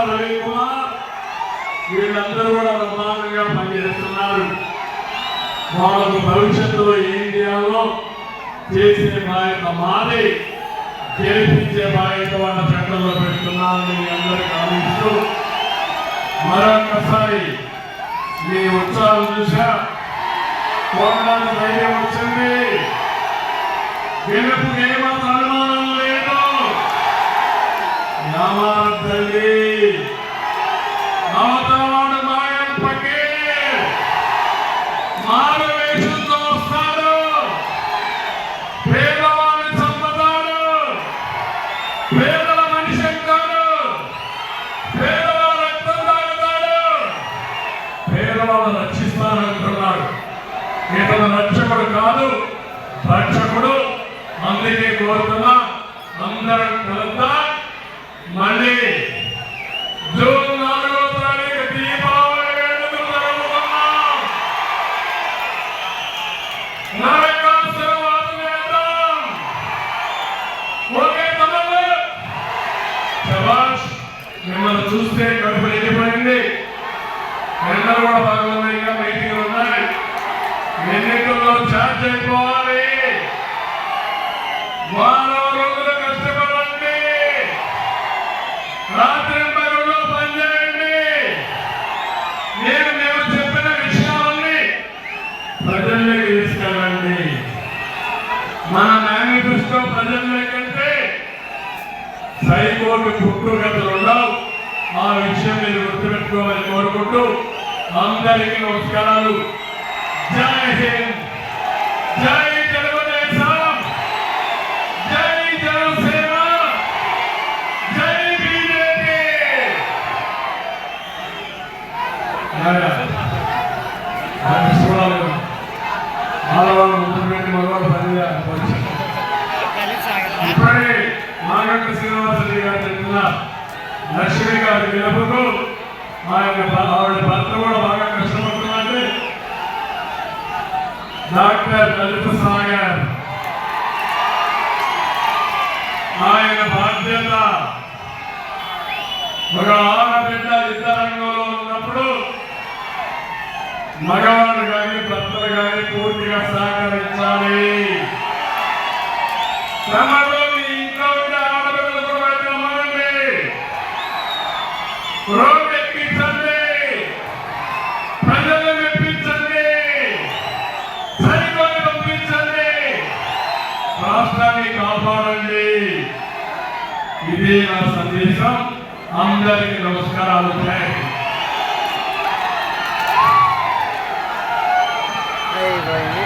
రవికుమార్ వీళ్ళందరూ కూడా బ్రహ్మాండంగా పనిచేస్తున్నారు. వాళ్ళకు భవిష్యత్తులో ఇండియాలో చేసే బాధ్యత మాది, గెలిపించే బాధ్యత వాళ్ళ చట్టంలో పెడుతున్నారని మీ అందరికీ ఆలోచిస్తూ మరొకసారి మీ ఉత్సాహం చూసా పోరాటానికి ధైర్యం వచ్చింది. గెలుపు ఏమాత్రం అనుమానం లేదు. రామారెడ్డి అవతలవాడు మాయం పక్కి మారు వేషంతో వస్తాడు. పేదవాడిని చంపుతాడు, పేదల మనిషి అంటాడు, పేదవాళ్ళ రక్తం తాగుతాడు, పేదవాళ్ళని రక్షిస్తానంటున్నాడు. ఇతను రక్షకుడు కాదు, రక్షకుడు. అందుకే కోరుతున్నా అందరం కలుద్దాం. మళ్ళీ జూన్ 4వ తారీఖు దీపావళి వేడుకలు జరుపుకున్నాం. నరకాసురవాదం చేద్దాం. ఓకే తమ్ముళ్ళు, శభాష్. మిమ్మల్ని చూస్తే కడుపు నిండిపోయింది. ఎండలు కూడా బాగున్నాయి, ఇంకా మీటింగ్లు ఉన్నాయి. ఎన్నికల్లో ఛార్జ్ అయిపోవాలి. వారం రోజులు కష్టపడండి, రాత్రి పగల్లో పనిచేయండి. మేము చెప్పిన విషయాలని ప్రజల్లోకి తీసుకెళ్ళండి. మన మేనిఫెస్టో ప్రజల్లోకంటే సైకోటు పుట్టుగతులు ఉండవు. ఆ విషయం మీరు గుర్తుపెట్టుకోవాలని కోరుకుంటూ అందరికీ నమస్కారాలు. జై హింద్, జై తెలుగుదేశం, జై జనసేన, జై బీజేపీ. ఆడవాళ్ళు ముందు పెట్టి మగవాళ్ళు పని ఇప్పుడే మాగంట శ్రీనివాసరెడ్డి గారు చెప్తున్న లక్ష్మి గారి గెలుపుకు ఆవిడ భర్త కూడా బాగా కష్టపడుతున్నారంటే డాక్టర్ లలిత సాగర్ ఆయన బాధ్యత. ఒక ఆడబిడ్డ యుద్ధరంగంలో ఉన్నప్పుడు మగవాళ్ళు కానీ భర్తలు కానీ పూర్తిగా సహకరించాలి. క్రమంలో మీ ఇంట్లో ఉండే ఆడబిడ్డలు కూడా వెళ్ళమండి, రోడ్డు ఎక్కించండి, ప్రజలను మెప్పించండి, సైకోని పంపించండి, రాష్ట్రాన్ని కాపాడండి. ఇదే నా సందేశం. అందరికీ నమస్కారాలు. జై హింద్.